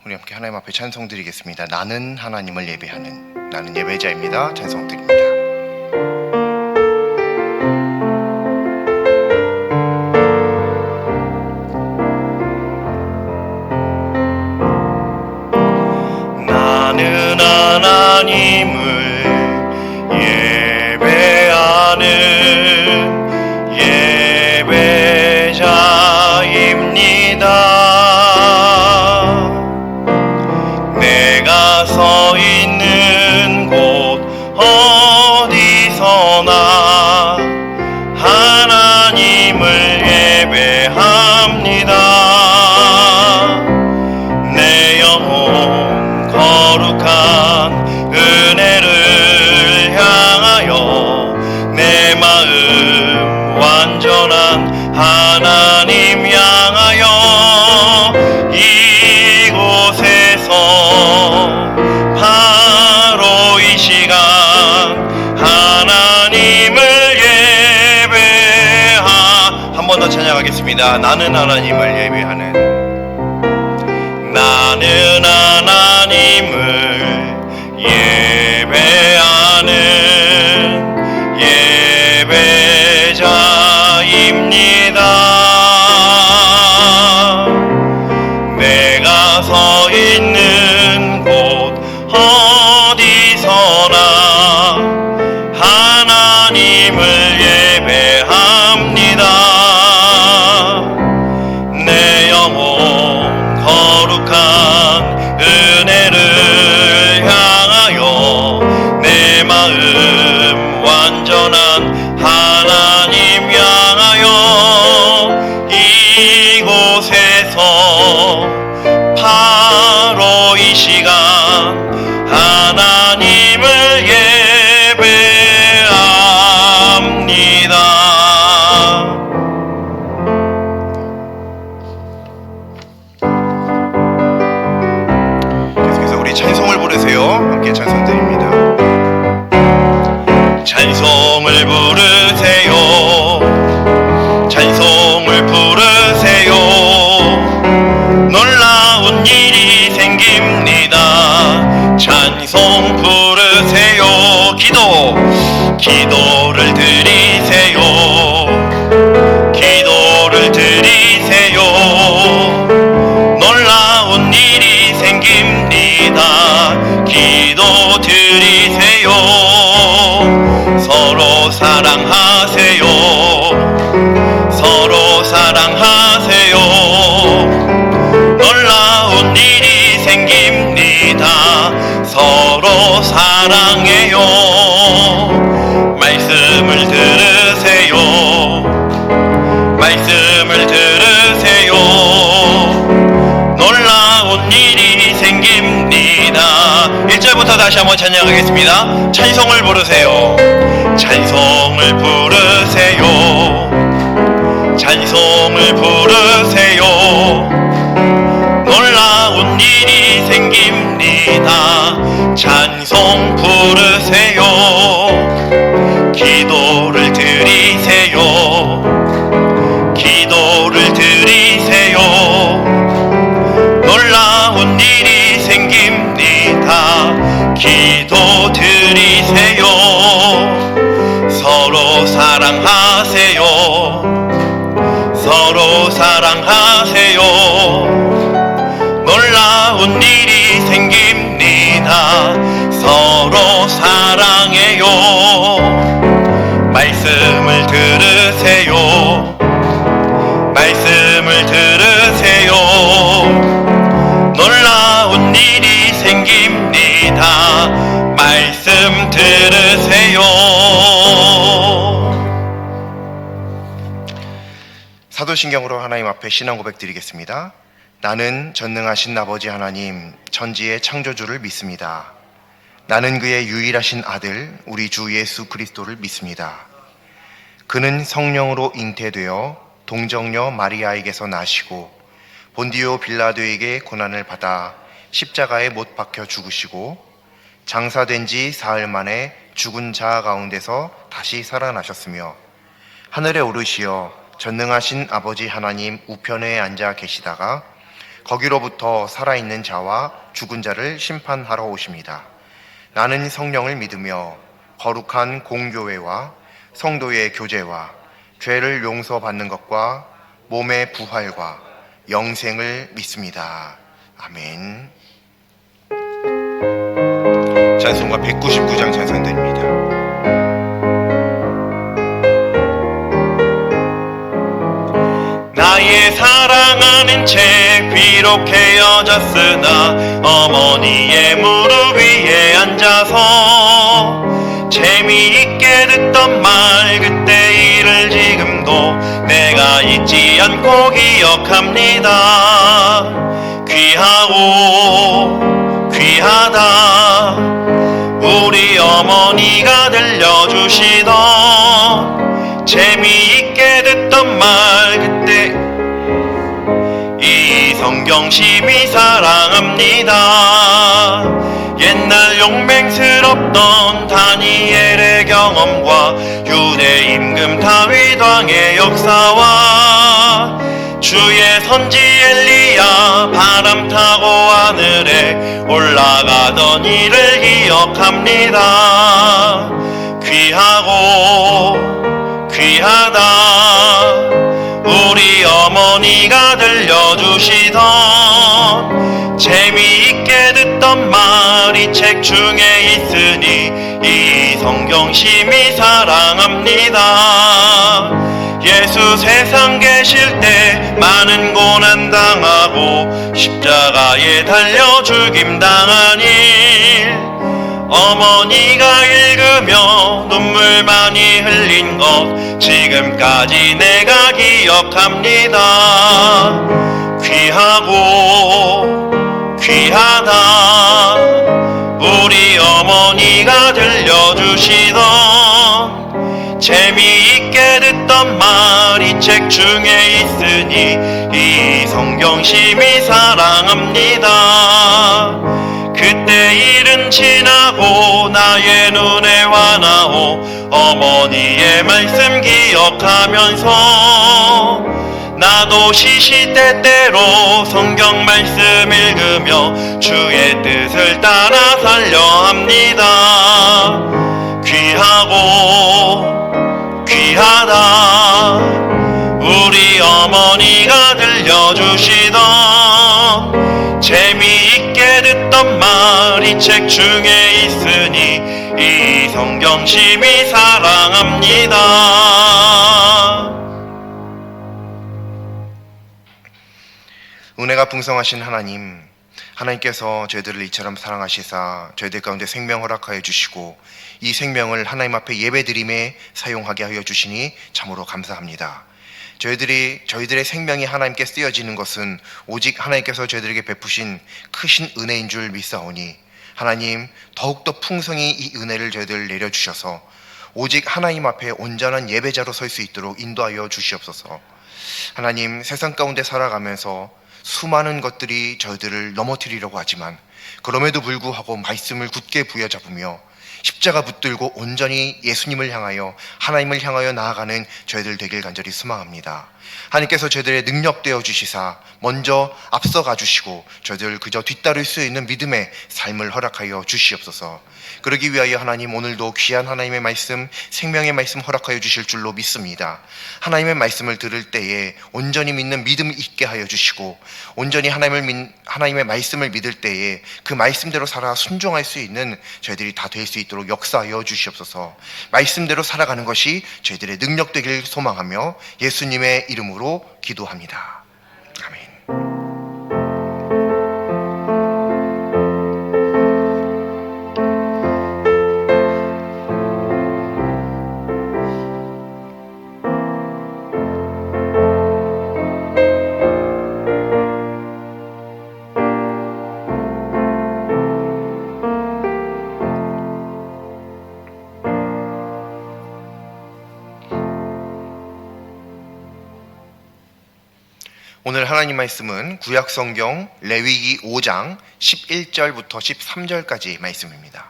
우리 함께 하나님 앞에 찬송 드리겠습니다. 나는 하나님을 예배하는, 나는 예배자입니다. 찬송 드립니다. 나는 하나님을 예배하는 예배자입니다. 내가 서 있는 곳 어디서나 하나님을 예배합니다. 내 영혼 거룩한 은혜를 향하여 내 마음 완전한 하나님 향하여 이곳에서 바로 이 시간 하나님을 한 번 더 찬양하겠습니다. 나는 하나님을 예배하는, 나는 하나님을 예배하는 예배자입니다. 내가 서 있는 곳 어디서나 하나님을 예배합니다. 내 영혼 거룩한 은혜를 향하여 내 마음 완전한 하나님 향하여 이곳에서 바로 이 시간 하나님을 예배합니다. 계속해서 우리 찬송을 부르세요. 함께 찬송 드립니다. 찬송을 부르세요. 찬송을 부르세요. 놀라운 일이 생깁니다. 찬송 부르세요. 기도를 드리세요. 기도를 드리세요. 놀라운 일이 생깁니다. 기도 드리세요. 서로 사랑하세요. 서로 사랑하세요. 놀라운 일이 생깁니다. 서로 사랑해요. 말씀을 들으세요. 말씀을 들으세요. 놀라운 일이 생깁니다. 1절부터 다시 한번 찬양하겠습니다. 찬송을 부르세요. 찬송을 부르세요. 찬송을 부르세요. 놀라운 일이 생깁니다. 찬송 부르세요. 기도를 드리세요. 기도를 드리세요. 놀라운 일이 생깁니다. 기도 드리세요. 서로 사랑하세요. 서로 사랑하세요. 놀라운 일이 생깁니다. 서로 사랑해요. 말씀을 들으세요. 말씀을 들으세요. 놀라운 일이 생깁니다. 말씀 들으세요. 사도신경으로 하나님 앞에 신앙 고백 드리겠습니다. 나는 전능하신 아버지 하나님, 천지의 창조주를 믿습니다. 나는 그의 유일하신 아들, 우리 주 예수 그리스도를 믿습니다. 그는 성령으로 잉태되어 동정녀 마리아에게서 나시고 본디오 빌라도에게 고난을 받아 십자가에 못 박혀 죽으시고 장사된 지 사흘 만에 죽은 자 가운데서 다시 살아나셨으며 하늘에 오르시어 전능하신 아버지 하나님 우편에 앉아 계시다가 거기로부터 살아있는 자와 죽은 자를 심판하러 오십니다. 나는 성령을 믿으며 거룩한 공교회와 성도의 교제와 죄를 용서받는 것과 몸의 부활과 영생을 믿습니다. 아멘. 찬송가 199장 찬송드립니다. 나의 사랑하는 채 비록 헤어졌으나 어머니의 무릎 위에 앉아서 재미있게 듣던 말 그때 일을 지금도 내가 잊지 않고 기억합니다. 귀하고 귀하다 우리 어머니가 들려주시던 재미있게 듣던 말 그때 이 성경심이 사랑합니다. 옛날 용맹스럽던 다니엘의 경험과 유대 임금 다윗 왕의 역사와 주의 선지 엘리야 바람 타고 하늘에 올라가던 일을 기억합니다. 귀하고 귀하다 우리 어머니가 들려주시던 재미있게 듣던 말이 책 중에 있으니 이 성경심이 사랑합니다. 예수 세상 계실 때 많은 고난 당하고 십자가에 달려 죽임 당한 일 어머니가 읽으며 눈물 많이 흘린 것 지금까지 내가 기억합니다. 귀하고 귀하다 우리 어머니가 들려주시던 재미있게 듣던 말이 책 중에 있으니 이 성경심이 사랑합니다. 그때 일은 지나고 나의 눈에 환하오 어머니의 말씀 기억하면서 나도 시시때때로 성경 말씀 읽으며 주의 뜻을 따라 살려 합니다. 귀하고 귀하다 우리 어머니가 들려주시던 재미있게 듣던 말이 책 중에 있으니 이 성경심이 사랑합니다. 은혜가 풍성하신 하나님, 하나님께서 저희들을 이처럼 사랑하시사 저희들 가운데 생명 허락하여 주시고 이 생명을 하나님 앞에 예배드림에 사용하게 하여 주시니 참으로 감사합니다. 저희들의 생명이 하나님께 쓰여지는 것은 오직 하나님께서 저희들에게 베푸신 크신 은혜인 줄 믿사오니 하나님 더욱더 풍성히 이 은혜를 저희들 내려주셔서 오직 하나님 앞에 온전한 예배자로 설 수 있도록 인도하여 주시옵소서. 하나님 세상 가운데 살아가면서 수많은 것들이 저희들을 넘어뜨리려고 하지만 그럼에도 불구하고 말씀을 굳게 부여잡으며 십자가 붙들고 온전히 예수님을 향하여 하나님을 향하여 나아가는 저희들 되길 간절히 소망합니다. 하나님께서 저희들의 능력되어 주시사 먼저 앞서가 주시고 저희들 그저 뒤따를 수 있는 믿음의 삶을 허락하여 주시옵소서. 그러기 위하여 하나님 오늘도 귀한 하나님의 말씀, 생명의 말씀 허락하여 주실 줄로 믿습니다. 하나님의 말씀을 들을 때에 온전히 믿는 믿음 있게 하여 주시고 온전히 하나님의 말씀을 믿을 때에 그 말씀대로 살아 순종할 수 있는 저희들이 다 될 수 있도록 역사하여 주시옵소서. 말씀대로 살아가는 것이 저희들의 능력 되길 소망하며 예수님의 이름으로 기도합니다. 아멘. 오늘 하나님 말씀은 구약성경 레위기 5장 11절부터 13절까지 말씀입니다.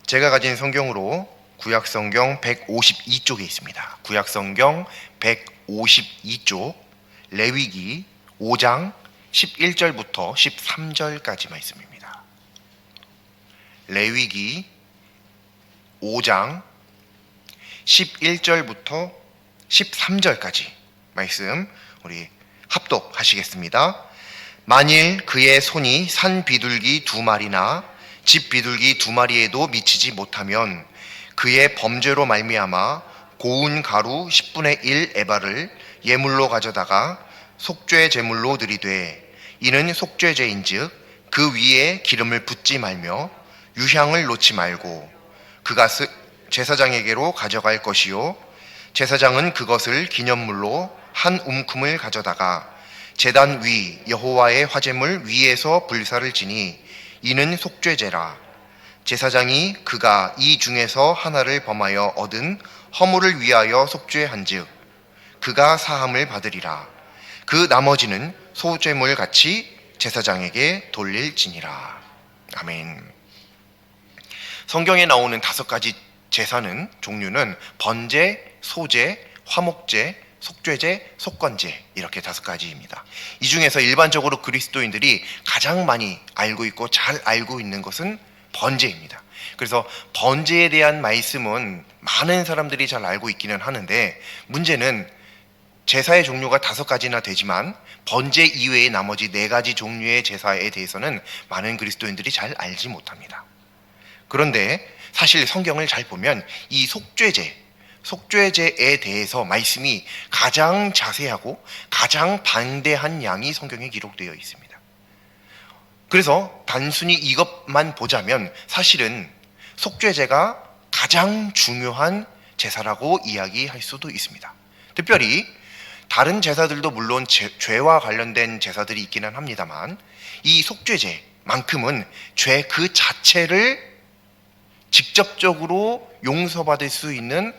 제가 가진 성경으로 구약성경 152쪽에 있습니다. 구약성경 152쪽 레위기 5장 11절부터 13절까지 말씀입니다. 레위기 5장 11절부터 13절까지 말씀 우리 합독하시겠습니다. 만일 그의 손이 산 비둘기 2마리나 집 비둘기 2마리에도 미치지 못하면 그의 범죄로 말미암아 고운 가루 10분의 1 에바를 예물로 가져다가 속죄 제물로 드리되 이는 속죄제인즉 그 위에 기름을 붓지 말며 유향을 놓지 말고 그것을 제사장에게로 가져갈 것이요 제사장은 그것을 기념물로 한 움큼을 가져다가 제단 위 여호와의 화제물 위에서 불사를 지니 이는 속죄제라. 제사장이 그가 이 중에서 하나를 범하여 얻은 허물을 위하여 속죄한즉 그가 사함을 받으리라. 그 나머지는 소제물 같이 제사장에게 돌릴지니라. 아멘. 성경에 나오는 5가지 제사는 종류는 번제, 소제, 화목제, 속죄제, 속건제 이렇게 5가지입니다. 이 중에서 일반적으로 그리스도인들이 가장 많이 알고 있고 잘 알고 있는 것은 번제입니다. 그래서 번제에 대한 말씀은 많은 사람들이 잘 알고 있기는 하는데 문제는 제사의 종류가 5가지나 되지만 번제 이외의 나머지 4가지 종류의 제사에 대해서는 많은 그리스도인들이 잘 알지 못합니다. 그런데 사실 성경을 잘 보면 이 속죄제에 대해서 말씀이 가장 자세하고 가장 방대한 양이 성경에 기록되어 있습니다. 그래서 단순히 이것만 보자면 사실은 속죄제가 가장 중요한 제사라고 이야기할 수도 있습니다. 특별히 다른 제사들도 물론 죄와 관련된 제사들이 있기는 합니다만 이 속죄제만큼은 죄 그 자체를 직접적으로 용서받을 수 있는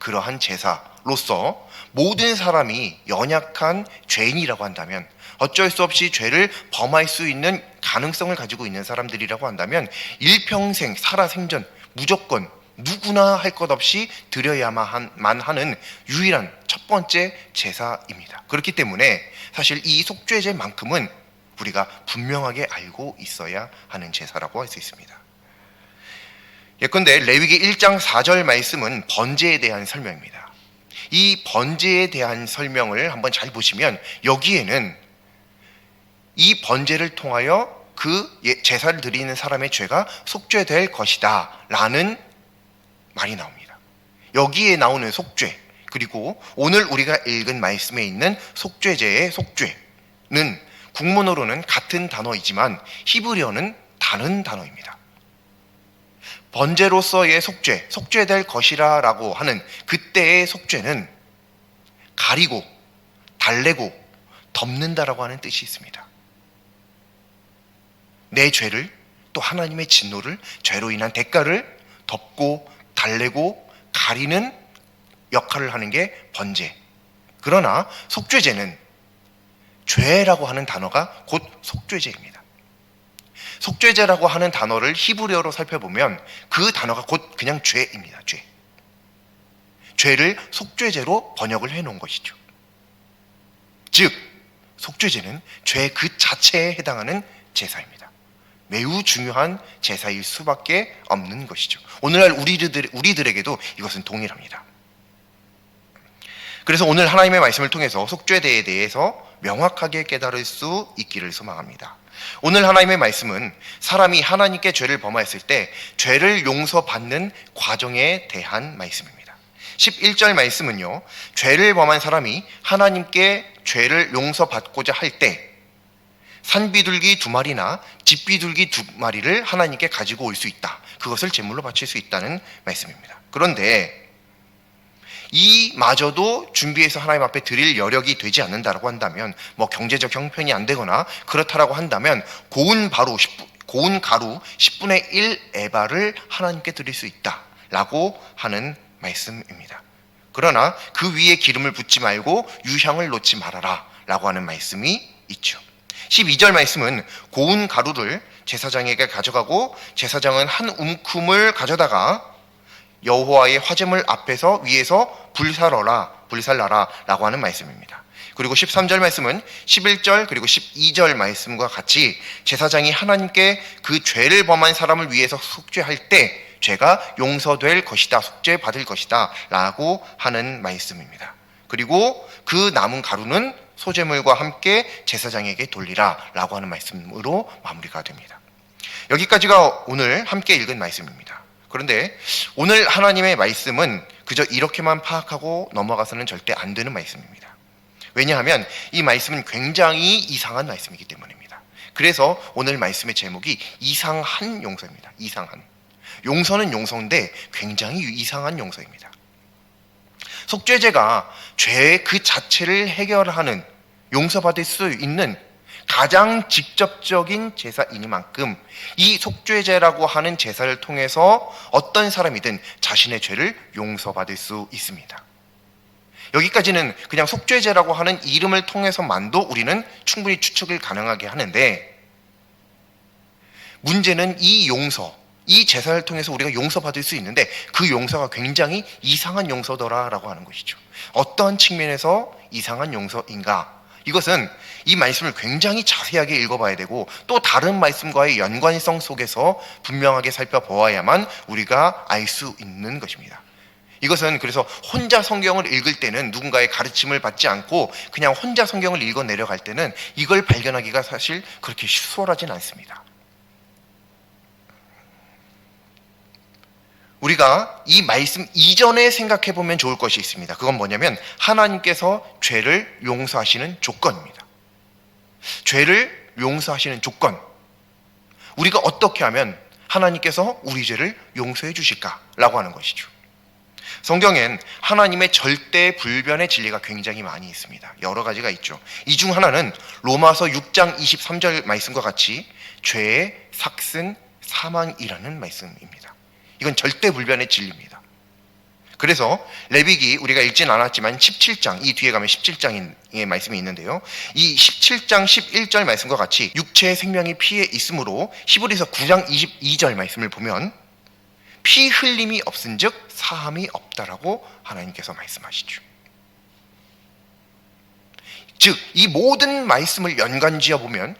그러한 제사로서 모든 사람이 연약한 죄인이라고 한다면 어쩔 수 없이 죄를 범할 수 있는 가능성을 가지고 있는 사람들이라고 한다면 일평생 살아생전 무조건 누구나 할 것 없이 드려야만 하는 유일한 첫 번째 제사입니다. 그렇기 때문에 사실 이 속죄제만큼은 우리가 분명하게 알고 있어야 하는 제사라고 할 수 있습니다. 예컨대 레위기 1장 4절 말씀은 번제에 대한 설명입니다. 이 번제에 대한 설명을 한번 잘 보시면 여기에는 이 번제를 통하여 그 제사를 드리는 사람의 죄가 속죄될 것이다 라는 말이 나옵니다. 여기에 나오는 속죄 그리고 오늘 우리가 읽은 말씀에 있는 속죄제의 속죄는 국문으로는 같은 단어이지만 히브리어는 다른 단어입니다. 번제로서의 속죄될 것이라 라고 하는 그때의 속죄는 가리고 달래고 덮는다라고 하는 뜻이 있습니다. 내 죄를 또 하나님의 진노를 죄로 인한 대가를 덮고 달래고 가리는 역할을 하는 게 번제. 그러나 속죄제는 죄라고 하는 단어가 곧 속죄제입니다. 속죄제라고 하는 단어를 히브리어로 살펴보면 그 단어가 곧 그냥 죄입니다. 죄를 속죄제로 번역을 해놓은 것이죠. 즉 속죄제는 죄 그 자체에 해당하는 제사입니다. 매우 중요한 제사일 수밖에 없는 것이죠. 오늘날 우리들에게도 이것은 동일합니다. 그래서 오늘 하나님의 말씀을 통해서 속죄제에 대해서 명확하게 깨달을 수 있기를 소망합니다. 오늘 하나님의 말씀은 사람이 하나님께 죄를 범하였을 때 죄를 용서받는 과정에 대한 말씀입니다. 11절 말씀은요, 죄를 범한 사람이 하나님께 죄를 용서받고자 할 때 산비둘기 2마리나 집비둘기 2마리를 하나님께 가지고 올 수 있다. 그것을 제물로 바칠 수 있다는 말씀입니다. 그런데 이마저도 준비해서 하나님 앞에 드릴 여력이 되지 않는다라고 한다면, 뭐 경제적 형편이 안 되거나 그렇다라고 한다면 고운 가루 10분의 1 에바를 하나님께 드릴 수 있다라고 하는 말씀입니다. 그러나 그 위에 기름을 붓지 말고 유향을 놓지 말아라 라고 하는 말씀이 있죠. 12절 말씀은 고운 가루를 제사장에게 가져가고 제사장은 한 움큼을 가져다가 여호와의 화제물 앞에서 위에서 불사러라 불살라라 라고 하는 말씀입니다. 그리고 13절 말씀은 11절 그리고 12절 말씀과 같이 제사장이 하나님께 그 죄를 범한 사람을 위해서 속죄할 때 죄가 용서될 것이다, 속죄받을 것이다 라고 하는 말씀입니다. 그리고 그 남은 가루는 소제물과 함께 제사장에게 돌리라 라고 하는 말씀으로 마무리가 됩니다. 여기까지가 오늘 함께 읽은 말씀입니다. 그런데 오늘 하나님의 말씀은 그저 이렇게만 파악하고 넘어가서는 절대 안 되는 말씀입니다. 왜냐하면 이 말씀은 굉장히 이상한 말씀이기 때문입니다. 그래서 오늘 말씀의 제목이 이상한 용서입니다. 이상한. 용서는 용서인데 굉장히 이상한 용서입니다. 속죄제가 죄 그 자체를 해결하는, 용서받을 수 있는 가장 직접적인 제사이니만큼 이 속죄제라고 하는 제사를 통해서 어떤 사람이든 자신의 죄를 용서받을 수 있습니다. 여기까지는 그냥 속죄제라고 하는 이름을 통해서만도 우리는 충분히 추측을 가능하게 하는데, 문제는 이 용서, 이 제사를 통해서 우리가 용서받을 수 있는데 그 용서가 굉장히 이상한 용서더라라고 하는 것이죠. 어떠한 측면에서 이상한 용서인가? 이것은 이 말씀을 굉장히 자세하게 읽어봐야 되고 또 다른 말씀과의 연관성 속에서 분명하게 살펴보아야만 우리가 알 수 있는 것입니다. 이것은 그래서 혼자 성경을 읽을 때는 누군가의 가르침을 받지 않고 그냥 혼자 성경을 읽어 내려갈 때는 이걸 발견하기가 사실 그렇게 수월하진 않습니다. 우리가 이 말씀 이전에 생각해 보면 좋을 것이 있습니다. 그건 뭐냐면 하나님께서 죄를 용서하시는 조건입니다. 죄를 용서하시는 조건. 우리가 어떻게 하면 하나님께서 우리 죄를 용서해 주실까라고 하는 것이죠. 성경엔 하나님의 절대 불변의 진리가 굉장히 많이 있습니다. 여러 가지가 있죠. 이 중 하나는 로마서 6장 23절 말씀과 같이 죄의 삭슨 사망이라는 말씀입니다. 이건 절대 불변의 진리입니다. 그래서 레위기 우리가 읽진 않았지만 17장, 이 뒤에 가면 17장의 말씀이 있는데요. 이 17장 11절 말씀과 같이 육체의 생명이 피에 있으므로 히브리서 9장 22절 말씀을 보면 피 흘림이 없은즉 사함이 없다라고 하나님께서 말씀하시죠. 즉 이 모든 말씀을 연관지어 보면,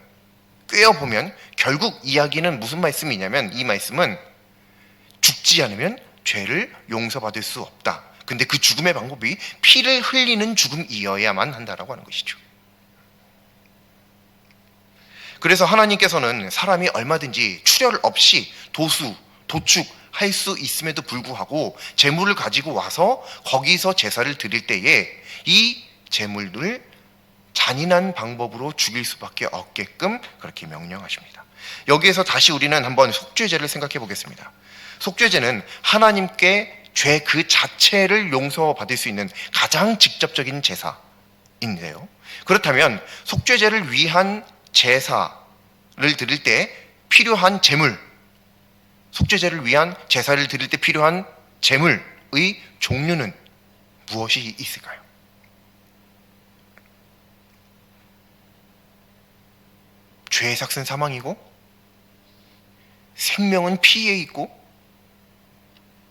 꿰어 보면 결국 이야기는 무슨 말씀이냐면, 이 말씀은 죽지 않으면 죄를 용서받을 수 없다. 근데 그 죽음의 방법이 피를 흘리는 죽음이어야만 한다라고 하는 것이죠. 그래서 하나님께서는 사람이 얼마든지 출혈 없이 도축할 수 있음에도 불구하고 제물을 가지고 와서 거기서 제사를 드릴 때에 이 제물을 잔인한 방법으로 죽일 수밖에 없게끔 그렇게 명령하십니다. 여기에서 다시 우리는 한번 속죄제를 생각해 보겠습니다. 속죄제는 하나님께 죄 그 자체를 용서받을 수 있는 가장 직접적인 제사인데요. 그렇다면 속죄제를 위한 제사를 드릴 때 필요한 제물, 속죄제를 위한 제사를 드릴 때 필요한 제물의 종류는 무엇이 있을까요? 죄의 삭슨 사망이고 생명은 피에 있고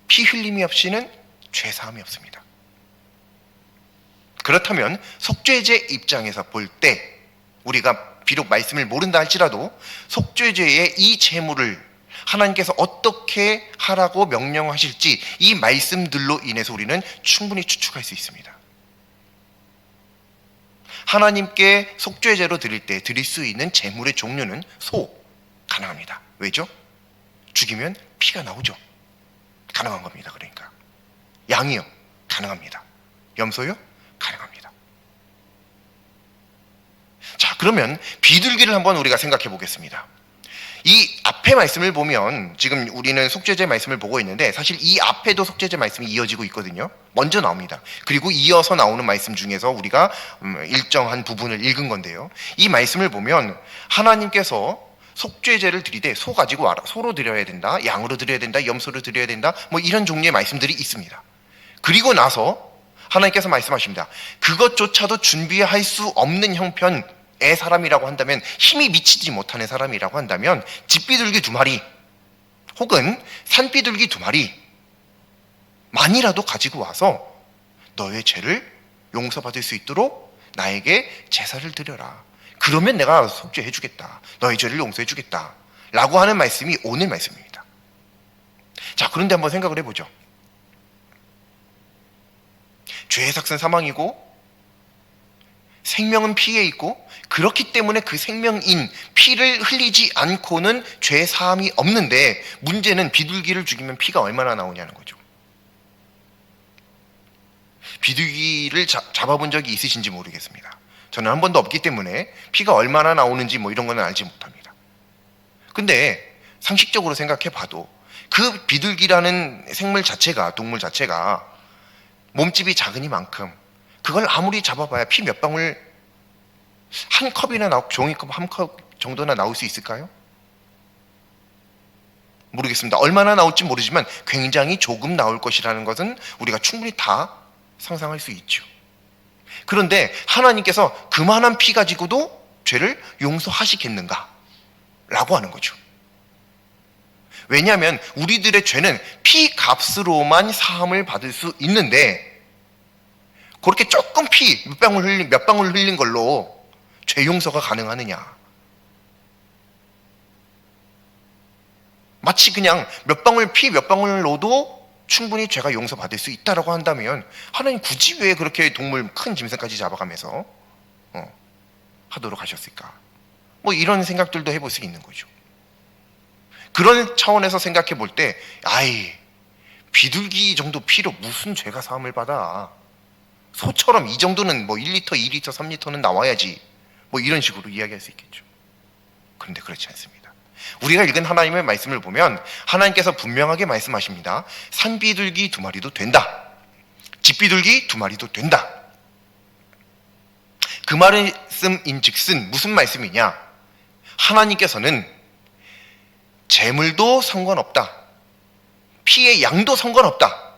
피 흘림이 없이는 죄사함이 없습니다. 그렇다면 속죄제 입장에서 볼 때 우리가 비록 말씀을 모른다 할지라도 속죄제의 이 제물을 하나님께서 어떻게 하라고 명령하실지 이 말씀들로 인해서 우리는 충분히 추측할 수 있습니다. 하나님께 속죄제로 드릴 때 드릴 수 있는 제물의 종류는 소, 가능합니다. 왜죠? 죽이면 피가 나오죠. 가능한 겁니다. 그러니까 양이요, 가능합니다. 염소요, 가능합니다. 자, 그러면 비둘기를 한번 우리가 생각해 보겠습니다. 이 앞에 말씀을 보면 지금 우리는 속죄제 말씀을 보고 있는데 사실 이 앞에도 속죄제 말씀이 이어지고 있거든요. 먼저 나옵니다. 그리고 이어서 나오는 말씀 중에서 우리가 일정한 부분을 읽은 건데요. 이 말씀을 보면 하나님께서 속죄제를 드리되 소 가지고 와라. 소로 드려야 된다. 양으로 드려야 된다. 염소로 드려야 된다. 뭐 이런 종류의 말씀들이 있습니다. 그리고 나서 하나님께서 말씀하십니다. 그것조차도 준비할 수 없는 형편의 사람이라고 한다면, 힘이 미치지 못하는 사람이라고 한다면 집비둘기 2마리 혹은 산비둘기 2마리 만이라도 가지고 와서 너의 죄를 용서받을 수 있도록 나에게 제사를 드려라. 그러면 내가 속죄해 주겠다. 너의 죄를 용서해 주겠다. 라고 하는 말씀이 오늘 말씀입니다. 자, 그런데 한번 생각을 해보죠. 죄의 삭은 사망이고 생명은 피에 있고, 그렇기 때문에 그 생명인 피를 흘리지 않고는 죄 사함이 없는데, 문제는 비둘기를 죽이면 피가 얼마나 나오냐는 거죠. 비둘기를 잡아본 적이 있으신지 모르겠습니다. 저는 한 번도 없기 때문에 피가 얼마나 나오는지 뭐 이런 거는 알지 못합니다. 근데 상식적으로 생각해 봐도 그 비둘기라는 생물 자체가, 동물 자체가 몸집이 작으니만큼 그걸 아무리 잡아봐야 피 몇 방울, 한 컵이나 종이컵 한 컵 정도나 나올 수 있을까요? 모르겠습니다. 얼마나 나올지 모르지만 굉장히 조금 나올 것이라는 것은 우리가 충분히 다 상상할 수 있죠. 그런데 하나님께서 그만한 피 가지고도 죄를 용서하시겠는가? 라고 하는 거죠. 왜냐하면 우리들의 죄는 피 값으로만 사함을 받을 수 있는데, 그렇게 조금 피 몇 방울 흘린 걸로 죄 용서가 가능하느냐? 마치 그냥 몇 방울 피 몇 방울로도 충분히 죄가 용서받을 수 있다라고 한다면 하나님 굳이 왜 그렇게 동물 큰 짐승까지 잡아가면서 하도록 하셨을까? 뭐 이런 생각들도 해볼 수 있는 거죠. 그런 차원에서 생각해 볼 때, 아이, 비둘기 정도 피로 무슨 죄가 사함을 받아? 소처럼 이 정도는 뭐 1리터, 2리터, 3리터는 나와야지, 뭐 이런 식으로 이야기할 수 있겠죠. 그런데 그렇지 않습니다. 우리가 읽은 하나님의 말씀을 보면 하나님께서 분명하게 말씀하십니다. 산비둘기 2마리도 된다. 집비둘기 2마리도 된다. 그 말씀인즉슨 무슨 말씀이냐? 하나님께서는 재물도 상관없다. 피의 양도 상관없다.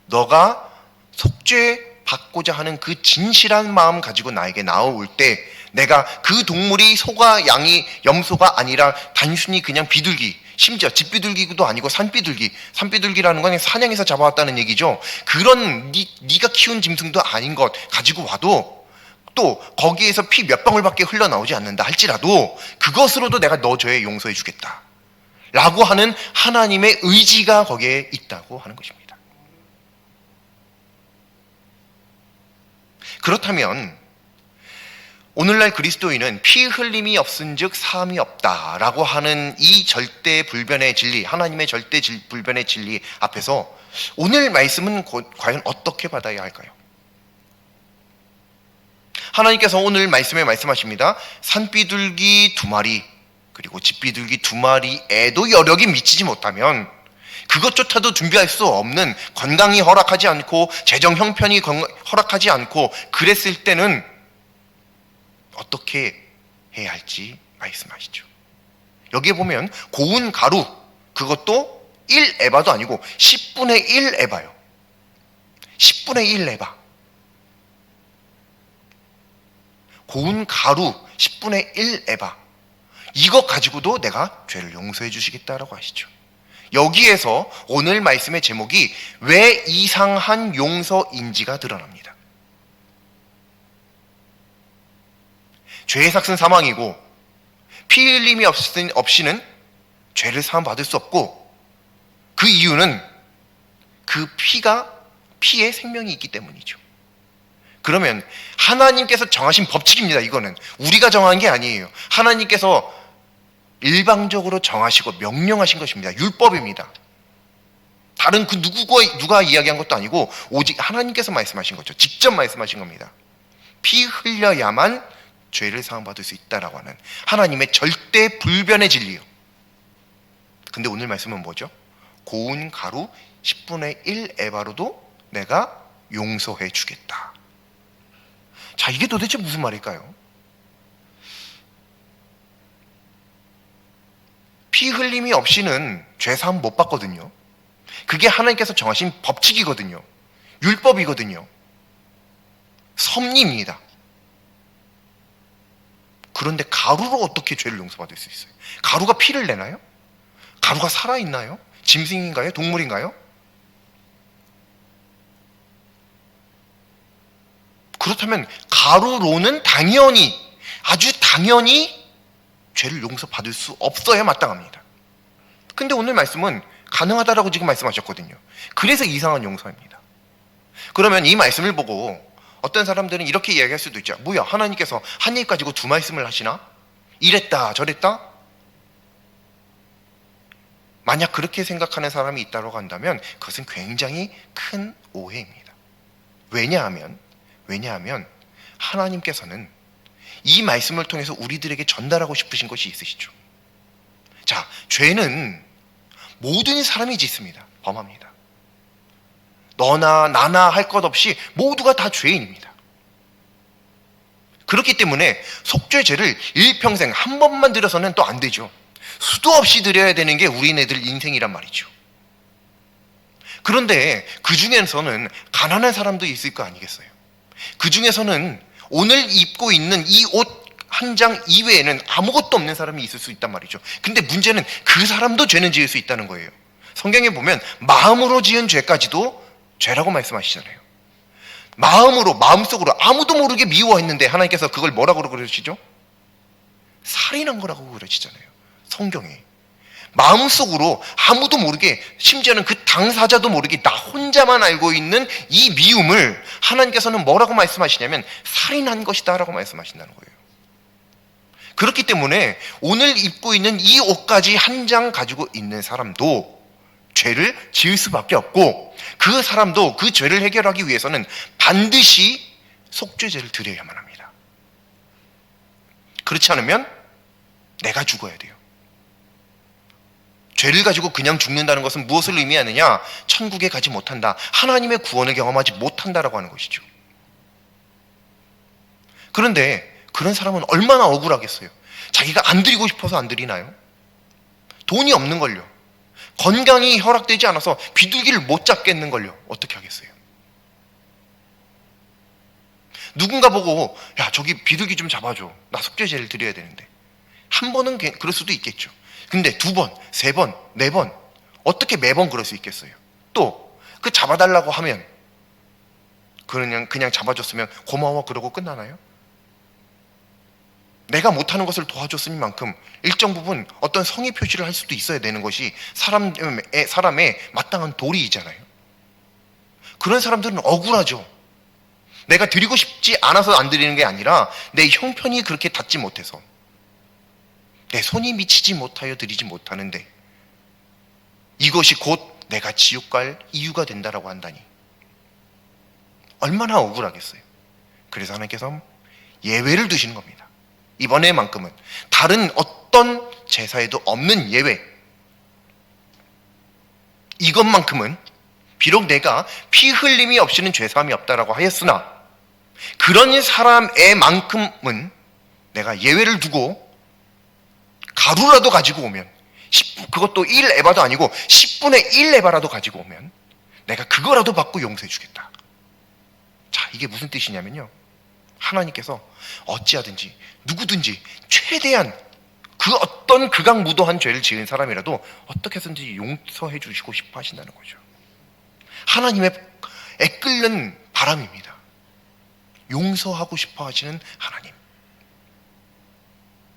너가 속죄 받고자 하는 그 진실한 마음 가지고 나에게 나올 때 내가 그 동물이 소가 양이 염소가 아니라 단순히 그냥 비둘기, 심지어 집비둘기도 아니고 산비둘기라는 건 사냥해서 잡아왔다는 얘기죠. 그런 네가 키운 짐승도 아닌 것 가지고 와도, 또 거기에서 피 몇 방울밖에 흘러나오지 않는다 할지라도 그것으로도 내가 너 죄 용서해 주겠다 라고 하는 하나님의 의지가 거기에 있다고 하는 것입니다. 그렇다면 오늘날 그리스도인은 피 흘림이 없은즉 사함이 없다라고 하는 이 절대불변의 진리, 하나님의 절대불변의 진리 앞에서 오늘 말씀은 과연 어떻게 받아야 할까요? 하나님께서 오늘 말씀에 말씀하십니다. 산비둘기 2마리 그리고 집비둘기 2마리에도 여력이 미치지 못하면, 그것조차도 준비할 수 없는, 건강이 허락하지 않고 재정 형편이 허락하지 않고 그랬을 때는 어떻게 해야 할지 말씀하시죠. 여기에 보면 고운 가루, 그것도 1에바도 아니고 10분의 1에바요. 10분의 1에바. 고운 가루 10분의 1에바. 이것 가지고도 내가 죄를 용서해 주시겠다라고 하시죠. 여기에서 오늘 말씀의 제목이 왜 이상한 용서인지가 드러납니다. 죄의 삭은 사망이고 피 흘림이 없이는 죄를 사함 받을 수 없고, 그 이유는 그 피에 생명이 있기 때문이죠. 그러면 하나님께서 정하신 법칙입니다. 이거는 우리가 정한 게 아니에요. 하나님께서 일방적으로 정하시고 명령하신 것입니다. 율법입니다. 다른 그 누가 이야기한 것도 아니고 오직 하나님께서 말씀하신 거죠. 직접 말씀하신 겁니다. 피 흘려야만 죄를 사함받을 수 있다라고 하는 하나님의 절대 불변의 진리요. 근데 오늘 말씀은 뭐죠? 고운 가루 10분의 1 에바로도 내가 용서해 주겠다. 자, 이게 도대체 무슨 말일까요? 피 흘림이 없이는 죄 사함 못 받거든요. 그게 하나님께서 정하신 법칙이거든요. 율법이거든요. 섭리입니다. 그런데 가루로 어떻게 죄를 용서받을 수 있어요? 가루가 피를 내나요? 가루가 살아있나요? 짐승인가요? 동물인가요? 그렇다면 가로로는 당연히, 아주 당연히 죄를 용서받을 수 없어야 마땅합니다. 근데 오늘 말씀은 가능하다라고 지금 말씀하셨거든요. 그래서 이상한 용서입니다. 그러면 이 말씀을 보고 어떤 사람들은 이렇게 이야기할 수도 있죠. 뭐야, 하나님께서 한 입 가지고 두 말씀을 하시나? 이랬다 저랬다? 만약 그렇게 생각하는 사람이 있다고 한다면 그것은 굉장히 큰 오해입니다. 왜냐하면 하나님께서는 이 말씀을 통해서 우리들에게 전달하고 싶으신 것이 있으시죠. 자, 죄는 모든 사람이 짓습니다. 범합니다. 너나 나나 할 것 없이 모두가 다 죄인입니다. 그렇기 때문에 속죄죄를 일평생 한 번만 드려서는 또 안 되죠. 수도 없이 드려야 되는 게 우리네들 인생이란 말이죠. 그런데 그 중에서는 가난한 사람도 있을 거 아니겠어요? 그 중에서는 오늘 입고 있는 이 옷 한 장 이외에는 아무것도 없는 사람이 있을 수 있단 말이죠. 근데 문제는 그 사람도 죄는 지을 수 있다는 거예요. 성경에 보면 마음으로 지은 죄까지도 죄라고 말씀하시잖아요. 마음속으로 아무도 모르게 미워했는데 하나님께서 그걸 뭐라고 그러시죠? 살인한 거라고 그러시잖아요. 성경에. 마음속으로 아무도 모르게, 심지어는 그 당사자도 모르게 나 혼자만 알고 있는 이 미움을 하나님께서는 뭐라고 말씀하시냐면 살인한 것이다 라고 말씀하신다는 거예요. 그렇기 때문에 오늘 입고 있는 이 옷까지 한 장 가지고 있는 사람도 죄를 지을 수밖에 없고, 그 사람도 그 죄를 해결하기 위해서는 반드시 속죄죄를 드려야만 합니다. 그렇지 않으면 내가 죽어야 돼요. 죄를 가지고 그냥 죽는다는 것은 무엇을 의미하느냐? 천국에 가지 못한다, 하나님의 구원을 경험하지 못한다라고 하는 것이죠. 그런데 그런 사람은 얼마나 억울하겠어요. 자기가 안 드리고 싶어서 안 드리나요? 돈이 없는 걸요. 건강이 허락되지 않아서 비둘기를 못 잡겠는걸요. 어떻게 하겠어요? 누군가 보고 야, 저기 비둘기 좀 잡아줘, 나 속죄제를 드려야 되는데, 한 번은 그럴 수도 있겠죠. 근데 두 번, 세 번, 네 번, 어떻게 매번 그럴 수 있겠어요? 또 그 잡아달라고 하면 그냥 잡아줬으면 고마워 그러고 끝나나요? 내가 못하는 것을 도와줬으니만큼 일정 부분 어떤 성의 표시를 할 수도 있어야 되는 것이 사람의 마땅한 도리이잖아요. 그런 사람들은 억울하죠. 내가 드리고 싶지 않아서 안 드리는 게 아니라 내 형편이 그렇게 닿지 못해서, 내 손이 미치지 못하여 드리지 못하는데 이것이 곧 내가 지옥 갈 이유가 된다라고 한다니 얼마나 억울하겠어요. 그래서 하나님께서 예외를 두시는 겁니다. 이번에만큼은 다른 어떤 제사에도 없는 예외, 이것만큼은 비록 내가 피 흘림이 없이는 죄사함이 없다라고 하였으나 그런 사람에만큼은 내가 예외를 두고 가루라도 가지고 오면, 그것도 1에바도 아니고 10분의 1에바라도 가지고 오면 내가 그거라도 받고 용서해 주겠다. 자, 이게 무슨 뜻이냐면요, 하나님께서 어찌하든지 누구든지 최대한 그 어떤 극악무도한 죄를 지은 사람이라도 어떻게 해서든지 용서해 주시고 싶어 하신다는 거죠. 하나님의 애끓는 바람입니다. 용서하고 싶어 하시는 하나님.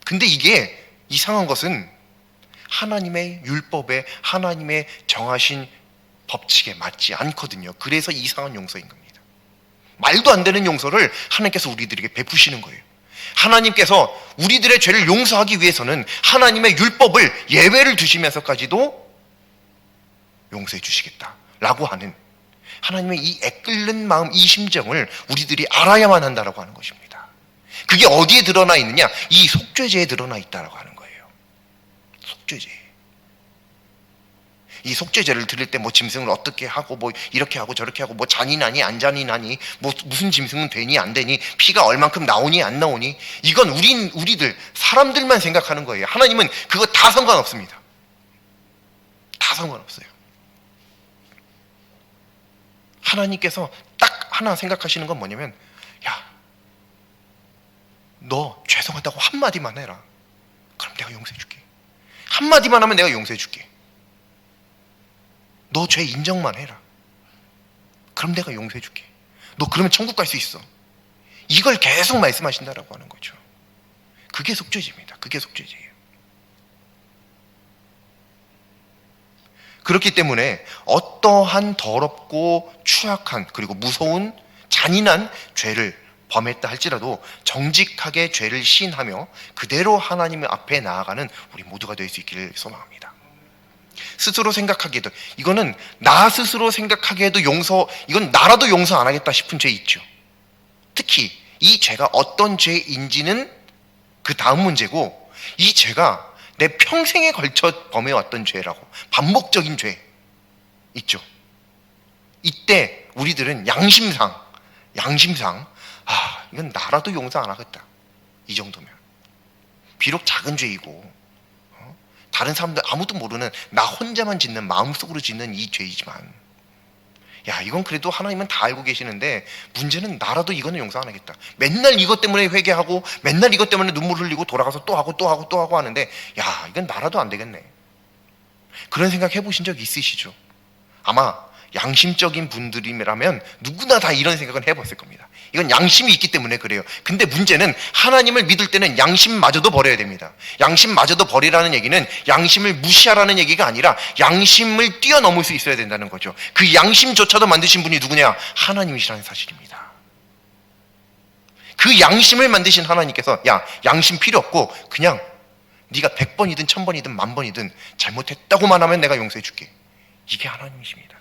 근데 이게 이상한 것은 하나님의 율법에, 하나님의 정하신 법칙에 맞지 않거든요. 그래서 이상한 용서인 겁니다. 말도 안 되는 용서를 하나님께서 우리들에게 베푸시는 거예요. 하나님께서 우리들의 죄를 용서하기 위해서는 하나님의 율법을 예외를 두시면서까지도 용서해 주시겠다라고 하는 하나님의 이 애끓는 마음, 이 심정을 우리들이 알아야만 한다라고 하는 것입니다. 그게 어디에 드러나 있느냐? 이 속죄제에 드러나 있다라고 하는 거예요. 속죄제. 이 속죄제를 드릴 때 뭐 짐승을 어떻게 하고 뭐 이렇게 하고 저렇게 하고 뭐 잔인하니 안 잔인하니 뭐 무슨 짐승은 되니 안 되니 피가 얼만큼 나오니 안 나오니, 이건 우리들 사람들만 생각하는 거예요. 하나님은 그거 다 상관없습니다. 다 상관없어요. 하나님께서 딱 하나 생각하시는 건 뭐냐면, 야, 너 죄송하다고 한마디만 해라. 그럼 내가 용서해 줄게. 한마디만 하면 내가 용서해 줄게. 너 죄 인정만 해라. 그럼 내가 용서해 줄게. 너 그러면 천국 갈 수 있어. 이걸 계속 말씀하신다라고 하는 거죠. 그게 속죄제입니다. 그게 속죄제예요. 그렇기 때문에 어떠한 더럽고 추악한 그리고 무서운 잔인한 죄를 범했다 할지라도 정직하게 죄를 시인하며 그대로 하나님 앞에 나아가는 우리 모두가 될 수 있기를 소망합니다. 스스로 생각하기에도, 이거는 나 스스로 생각하기에도 이건 나라도 용서 안 하겠다 싶은 죄 있죠. 특히 이 죄가 어떤 죄인지는 그 다음 문제고, 이 죄가 내 평생에 걸쳐 범해왔던 죄라고, 반복적인 죄 있죠. 이때 우리들은 양심상 이건 나라도 용서 안 하겠다, 이 정도면. 비록 작은 죄이고 다른 사람들 아무도 모르는 나 혼자만 짓는, 마음속으로 짓는 이 죄이지만, 이건 그래도 하나님은 다 알고 계시는데 문제는 나라도 이거는 용서 안 하겠다. 맨날 이것 때문에 회개하고 맨날 이것 때문에 눈물 흘리고 돌아가서 또 하고 하는데, 이건 나라도 안 되겠네. 그런 생각 해보신 적 있으시죠? 아마 양심적인 분들이라면 누구나 다 이런 생각은 해봤을 겁니다. 이건 양심이 있기 때문에 그래요. 근데 문제는 하나님을 믿을 때는 양심마저도 버려야 됩니다. 양심마저도 버리라는 얘기는 양심을 무시하라는 얘기가 아니라 양심을 뛰어넘을 수 있어야 된다는 거죠. 그 양심조차도 만드신 분이 누구냐? 하나님이시라는 사실입니다. 그 양심을 만드신 하나님께서 양심 필요 없고 그냥 네가 100번이든 1000번이든 10,000번이든 잘못했다고만 하면 내가 용서해 줄게. 이게 하나님이십니다.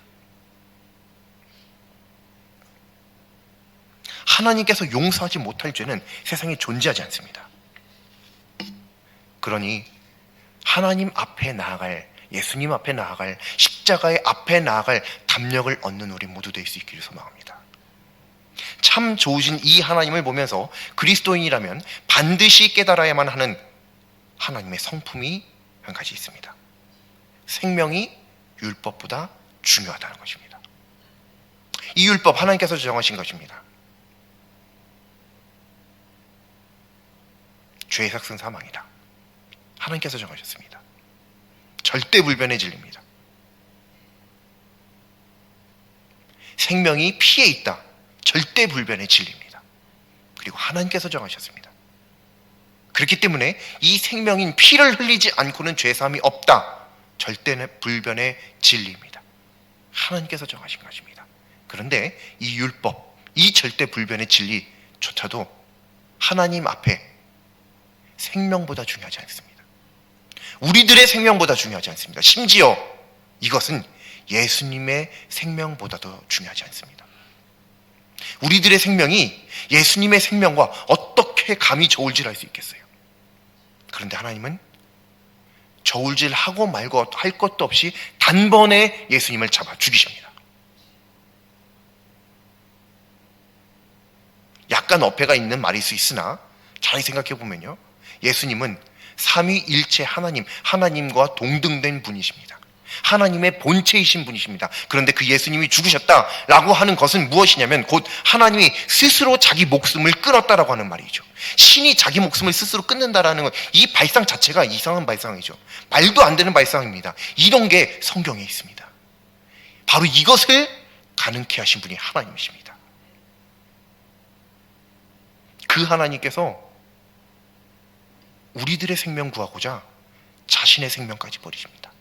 하나님께서 용서하지 못할 죄는 세상에 존재하지 않습니다. 그러니 하나님 앞에 나아갈, 예수님 앞에 나아갈, 십자가의 앞에 나아갈 담력을 얻는 우리 모두 될 수 있기를 소망합니다. 참 좋으신 이 하나님을 보면서 그리스도인이라면 반드시 깨달아야만 하는 하나님의 성품이 한 가지 있습니다. 생명이 율법보다 중요하다는 것입니다. 이 율법 하나님께서 정하신 것입니다. 죄의 삭은 사망이다. 하나님께서 정하셨습니다. 절대불변의 진리입니다. 생명이 피에 있다. 절대불변의 진리입니다. 그리고 하나님께서 정하셨습니다. 그렇기 때문에 이 생명인 피를 흘리지 않고는 죄사함이 없다. 절대불변의 진리입니다. 하나님께서 정하신 것입니다. 그런데 이 율법, 이 절대불변의 진리조차도 하나님 앞에 생명보다 중요하지 않습니다. 우리들의 생명보다 중요하지 않습니다. 심지어 이것은 예수님의 생명보다도 중요하지 않습니다. 우리들의 생명이 예수님의 생명과 어떻게 감히 저울질할 수 있겠어요? 그런데 하나님은 저울질하고 말고 할 것도 없이 단번에 예수님을 잡아 죽이십니다. 약간 어폐가 있는 말일 수 있으나 잘 생각해 보면요, 예수님은 삼위일체 하나님과 동등된 분이십니다. 하나님의 본체이신 분이십니다. 그런데 그 예수님이 죽으셨다라고 하는 것은 무엇이냐면 곧 하나님이 스스로 자기 목숨을 끊었다라고 하는 말이죠. 신이 자기 목숨을 스스로 끊는다라는 것, 이 발상 자체가 이상한 발상이죠. 말도 안 되는 발상입니다. 이런 게 성경에 있습니다. 바로 이것을 가능케 하신 분이 하나님이십니다. 그 하나님께서 우리들의 생명 구하고자 자신의 생명까지 버리십니다.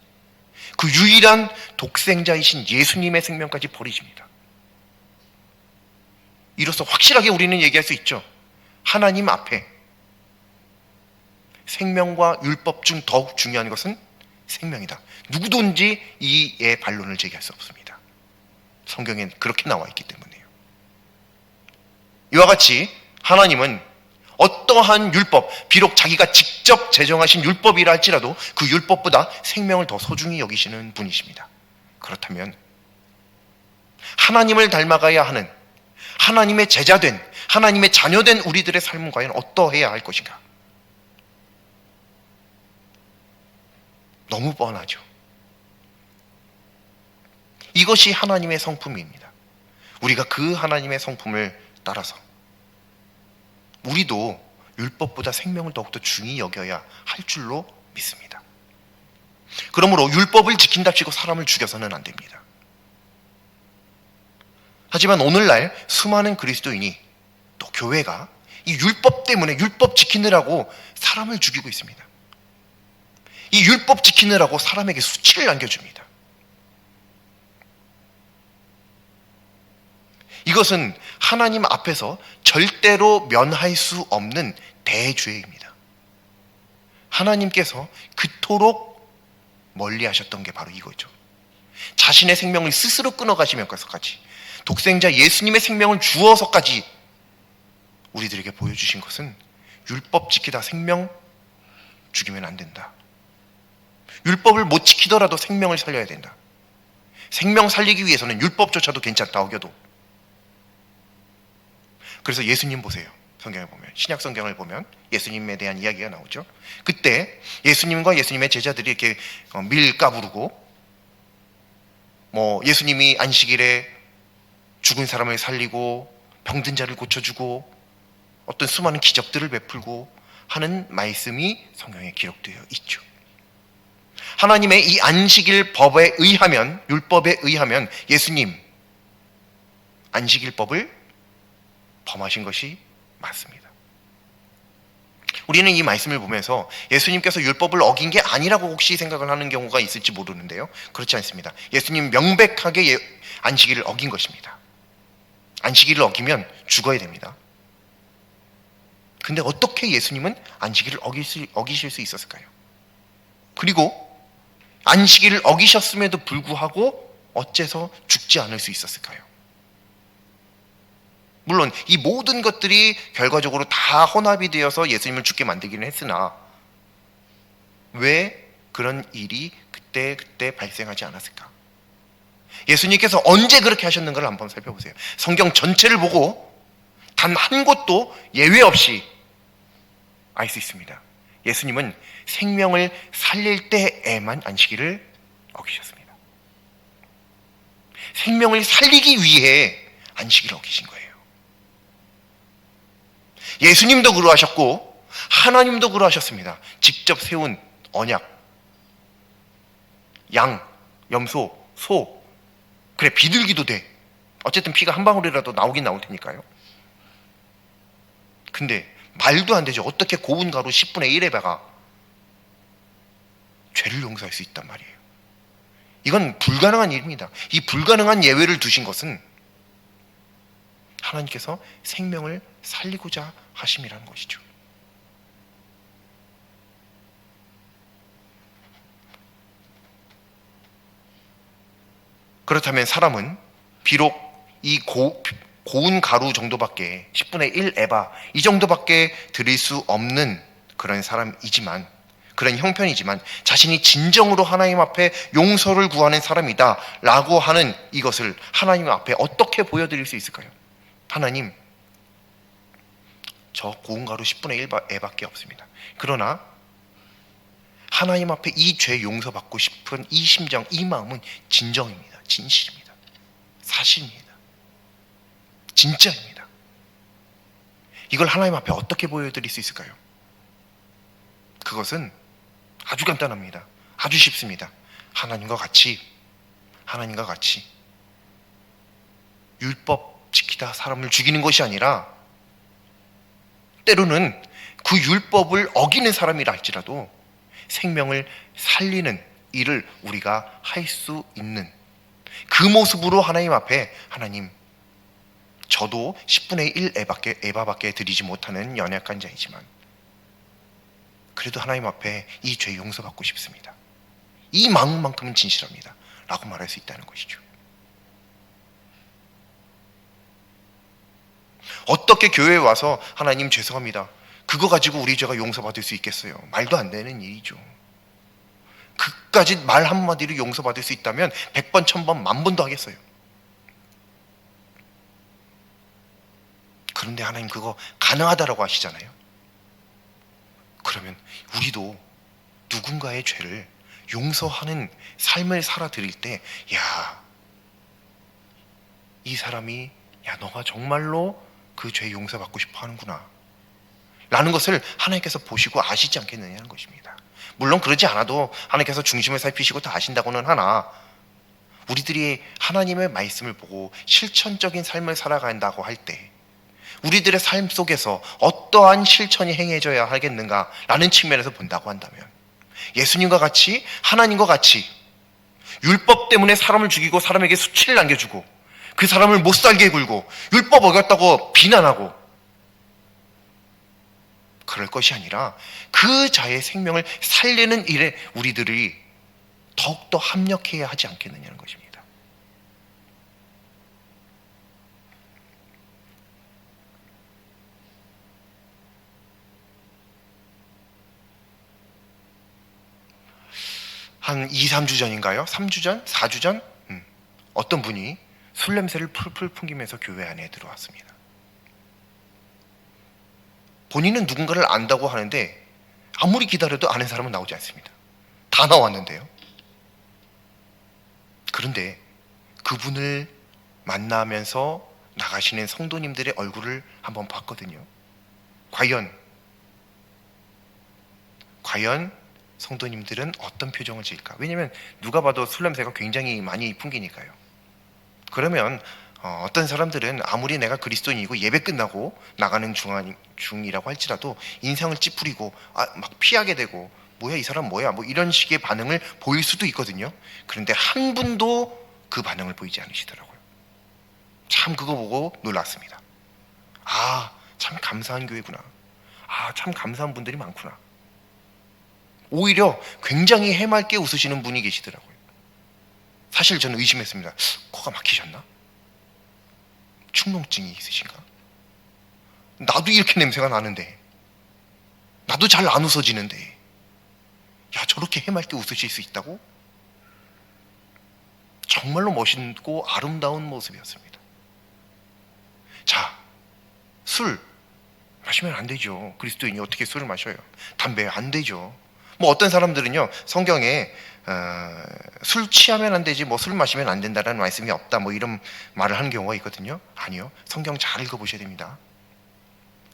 그 유일한 독생자이신 예수님의 생명까지 버리십니다. 이로써 확실하게 우리는 얘기할 수 있죠. 하나님 앞에 생명과 율법 중 더욱 중요한 것은 생명이다. 누구든지 이의 반론을 제기할 수 없습니다. 성경엔 그렇게 나와 있기 때문에요. 이와 같이 하나님은 어떠한 율법, 비록 자기가 직접 제정하신 율법이라 할지라도 그 율법보다 생명을 더 소중히 여기시는 분이십니다. 그렇다면 하나님을 닮아가야 하는, 하나님의 제자된, 하나님의 자녀된 우리들의 삶은 과연 어떠해야 할 것인가? 너무 뻔하죠. 이것이 하나님의 성품입니다. 우리가 그 하나님의 성품을 따라서 우리도 율법보다 생명을 더욱더 중히 여겨야 할 줄로 믿습니다. 그러므로 율법을 지킨답시고 사람을 죽여서는 안 됩니다. 하지만 오늘날 수많은 그리스도인이 또 교회가 이 율법 때문에 율법 지키느라고 사람을 죽이고 있습니다. 이 율법 지키느라고 사람에게 수치를 안겨줍니다. 이것은 하나님 앞에서 절대로 면할 수 없는 대죄입니다. 하나님께서 그토록 멀리 하셨던 게 바로 이거죠. 자신의 생명을 스스로 끊어가시면서까지, 독생자 예수님의 생명을 주어서까지 우리들에게 보여주신 것은 율법 지키다 생명 죽이면 안 된다. 율법을 못 지키더라도 생명을 살려야 된다. 생명 살리기 위해서는 율법조차도 괜찮다 어겨도. 그래서 예수님 보세요. 성경을 보면, 신약 성경을 보면 예수님에 대한 이야기가 나오죠. 그때 예수님과 예수님의 제자들이 이렇게 밀 까부르고, 예수님이 안식일에 죽은 사람을 살리고 병든 자를 고쳐주고 어떤 수많은 기적들을 베풀고 하는 말씀이 성경에 기록되어 있죠. 하나님의 이 안식일 법에 의하면, 율법에 의하면 예수님 안식일법을 범하신 것이 맞습니다. 우리는 이 말씀을 보면서 예수님께서 율법을 어긴 게 아니라고 혹시 생각을 하는 경우가 있을지 모르는데요, 그렇지 않습니다. 예수님 명백하게 안식일을 어긴 것입니다. 안식일을 어기면 죽어야 됩니다. 근데 어떻게 예수님은 안식일을 어기실 수 있었을까요? 그리고 안식일을 어기셨음에도 불구하고 어째서 죽지 않을 수 있었을까요? 물론 이 모든 것들이 결과적으로 다 혼합이 되어서 예수님을 죽게 만들기는 했으나 왜 그런 일이 그때 발생하지 않았을까? 예수님께서 언제 그렇게 하셨는가를 한번 살펴보세요. 성경 전체를 보고 단 한 곳도 예외 없이 알 수 있습니다. 예수님은 생명을 살릴 때에만 안식일을 어기셨습니다. 생명을 살리기 위해 안식일을 어기신 거예요. 예수님도 그러하셨고 하나님도 그러하셨습니다. 직접 세운 언약, 양, 염소, 소, 그래 비둘기도 돼. 어쨌든 피가 한 방울이라도 나오긴 나올 테니까요. 근데 말도 안 되죠. 어떻게 고운 가루 10분의 1에다가 죄를 용서할 수 있단 말이에요. 이건 불가능한 일입니다. 이 불가능한 예외를 두신 것은 하나님께서 생명을 살리고자 하심이라는 것이죠. 그렇다면 사람은 비록 이 고운 가루 정도밖에, 10분의 1 에바 이 정도밖에 드릴 수 없는 그런 사람이지만, 그런 형편이지만 자신이 진정으로 하나님 앞에 용서를 구하는 사람이다 라고 하는 이것을 하나님 앞에 어떻게 보여드릴 수 있을까요? 하나님, 저 고운 가루 10분의 1 에밖에 없습니다. 그러나 하나님 앞에 이 죄 용서받고 싶은 이 심정, 이 마음은 진정입니다. 진실입니다. 사실입니다. 진짜입니다. 이걸 하나님 앞에 어떻게 보여드릴 수 있을까요? 그것은 아주 간단합니다. 아주 쉽습니다. 하나님과 같이 율법 지키다 사람을 죽이는 것이 아니라, 때로는 그 율법을 어기는 사람이라 할지라도 생명을 살리는 일을 우리가 할 수 있는 그 모습으로 하나님 앞에, 하나님, 저도 10분의 1 에바밖에 드리지 못하는 연약한 자이지만 그래도 하나님 앞에 이 죄 용서받고 싶습니다. 이 마음만큼은 진실합니다 라고 말할 수 있다는 것이죠. 어떻게 교회에 와서 하나님 죄송합니다, 그거 가지고 우리 죄가 용서받을 수 있겠어요? 말도 안 되는 일이죠. 그까지 말 한마디로 용서받을 수 있다면 100번, 1000번, 10,000번도 하겠어요. 그런데 하나님 그거 가능하다라고 하시잖아요. 그러면 우리도 누군가의 죄를 용서하는 삶을 살아드릴 때, 이 사람이, 너가 정말로 그 죄 용서받고 싶어 하는구나 라는 것을 하나님께서 보시고 아시지 않겠느냐는 것입니다. 물론 그러지 않아도 하나님께서 중심을 살피시고 다 아신다고는 하나, 우리들이 하나님의 말씀을 보고 실천적인 삶을 살아간다고 할 때 우리들의 삶 속에서 어떠한 실천이 행해져야 하겠는가라는 측면에서 본다고 한다면, 예수님과 같이, 하나님과 같이 율법 때문에 사람을 죽이고 사람에게 수치를 남겨주고 그 사람을 못 살게 굴고 율법 어겼다고 비난하고 그럴 것이 아니라 그 자의 생명을 살리는 일에 우리들이 더욱더 합력해야 하지 않겠느냐는 것입니다. 한 2, 3주 전인가요? 3주 전? 4주 전? 어떤 분이 술 냄새를 풀풀 풍기면서 교회 안에 들어왔습니다. 본인은 누군가를 안다고 하는데 아무리 기다려도 아는 사람은 나오지 않습니다. 다 나왔는데요. 그런데 그분을 만나면서 나가시는 성도님들의 얼굴을 한번 봤거든요. 과연 성도님들은 어떤 표정을 지을까? 왜냐하면 누가 봐도 술 냄새가 굉장히 많이 풍기니까요. 그러면 어떤 사람들은 아무리 내가 그리스도인이고 예배 끝나고 나가는 중이라고 할지라도 인상을 찌푸리고 막 피하게 되고 뭐야 이 사람 뭐야 뭐 이런 식의 반응을 보일 수도 있거든요. 그런데 한 분도 그 반응을 보이지 않으시더라고요. 참 그거 보고 놀랐습니다. 참 감사한 교회구나. 참 감사한 분들이 많구나. 오히려 굉장히 해맑게 웃으시는 분이 계시더라고요. 사실 저는 의심했습니다. 코가 막히셨나? 축농증이 있으신가? 나도 이렇게 냄새가 나는데, 나도 잘 안 웃어지는데, 저렇게 해맑게 웃으실 수 있다고? 정말로 멋있고 아름다운 모습이었습니다. 자, 술 마시면 안 되죠. 그리스도인이 어떻게 술을 마셔요? 담배 안 되죠. 뭐 어떤 사람들은요, 성경에 술 취하면 안 되지 뭐 술 마시면 안 된다라는 말씀이 없다 뭐 이런 말을 하는 경우가 있거든요. 아니요, 성경 잘 읽어보셔야 됩니다.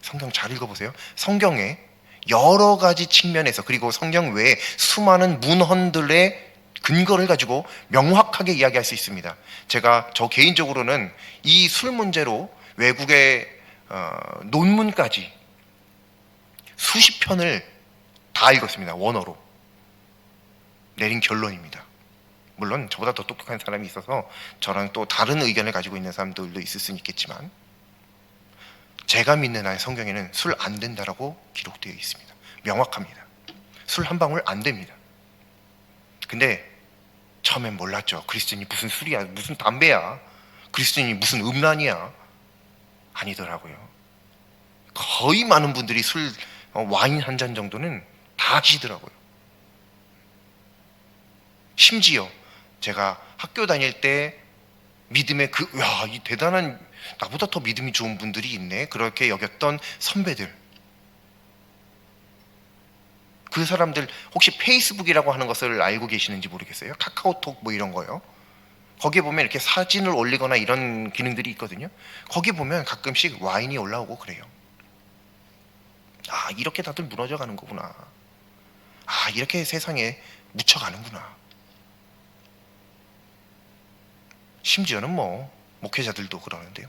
성경 잘 읽어보세요. 성경에 여러 가지 측면에서, 그리고 성경 외에 수많은 문헌들의 근거를 가지고 명확하게 이야기할 수 있습니다. 저 개인적으로는 이 술 문제로 외국의 논문까지 수십 편을 다 읽었습니다. 원어로 내린 결론입니다. 물론 저보다 더 똑똑한 사람이 있어서 저랑 또 다른 의견을 가지고 있는 사람들도 있을 수는 있겠지만, 제가 믿는 한 성경에는 술 안 된다라고 기록되어 있습니다. 명확합니다. 술 한 방울 안 됩니다. 근데 처음엔 몰랐죠. 그리스도인이 무슨 술이야, 무슨 담배야, 그리스도인이 무슨 음란이야. 아니더라고요. 거의 많은 분들이 와인 한 잔 정도는 다 하시더라고요. 심지어 제가 학교 다닐 때 믿음의 이 대단한, 나보다 더 믿음이 좋은 분들이 있네, 그렇게 여겼던 선배들, 그 사람들 혹시 페이스북이라고 하는 것을 알고 계시는지 모르겠어요. 카카오톡 뭐 이런 거요. 거기에 보면 이렇게 사진을 올리거나 이런 기능들이 있거든요. 거기 보면 가끔씩 와인이 올라오고 그래요. 이렇게 다들 무너져 가는 거구나. 이렇게 세상에 묻혀가는구나. 심지어는 뭐 목회자들도 그러는데